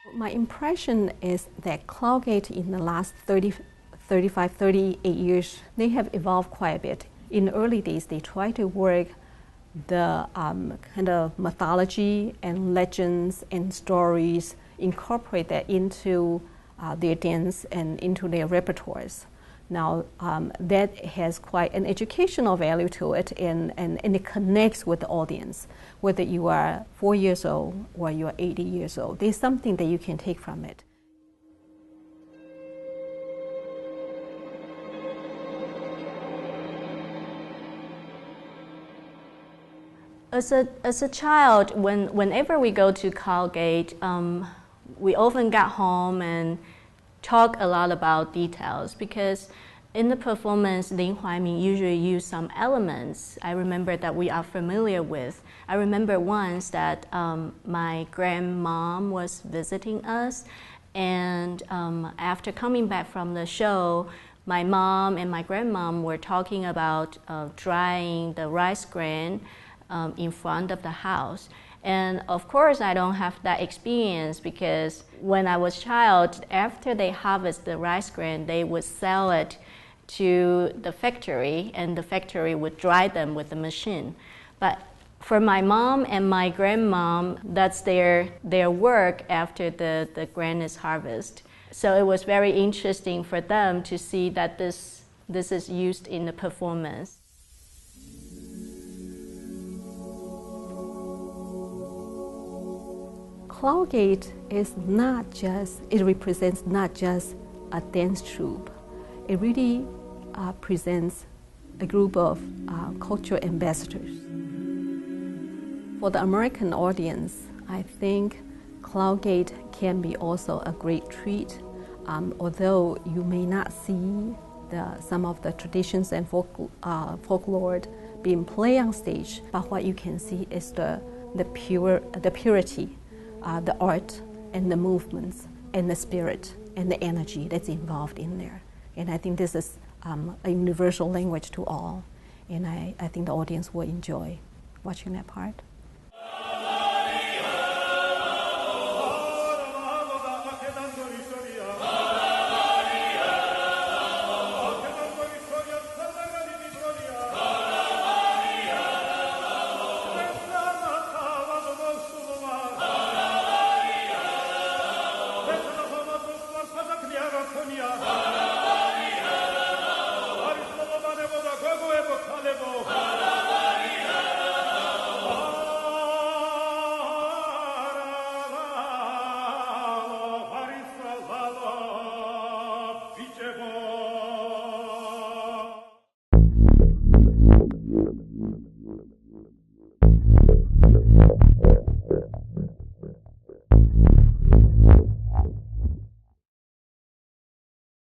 My impression is that cloud gate in the last 35, 38 years, they have evolved quite a bit. In the early days, they tried to work the kind of mythology and legends and stories, incorporate that into their dance and into their repertoires. Now, that has quite an educational value to it, and it connects with the audience. Whether you are 4 years old or you are 80 years old, there's something that you can take from it. As a child, whenever we go to Cloud Gate, we often got home and talk a lot about details, because in the performance, Hwai-Min usually use some elements I remember that we are familiar with. I remember once that my grandmom was visiting us, and after coming back from the show, my mom and my grandmom were talking about drying the rice grain in front of the house. And of course, I don't have that experience, because when I was a child, after they harvest the rice grain, they would sell it to the factory, and the factory would dry them with the machine. But for my mom and my grandmom, that's their work after the grain is harvested. So it was very interesting for them to see that this is used in the performance. Cloud Gate is not just, it represents not just a dance troupe. It really presents a group of cultural ambassadors. For the American audience, I think Cloud Gate can be also a great treat. Although you may not see some of the traditions and folklore being played on stage, but what you can see is the purity, the art and the movements and the spirit and the energy that's involved in there. And I think this is a universal language to all. And I think the audience will enjoy watching that part.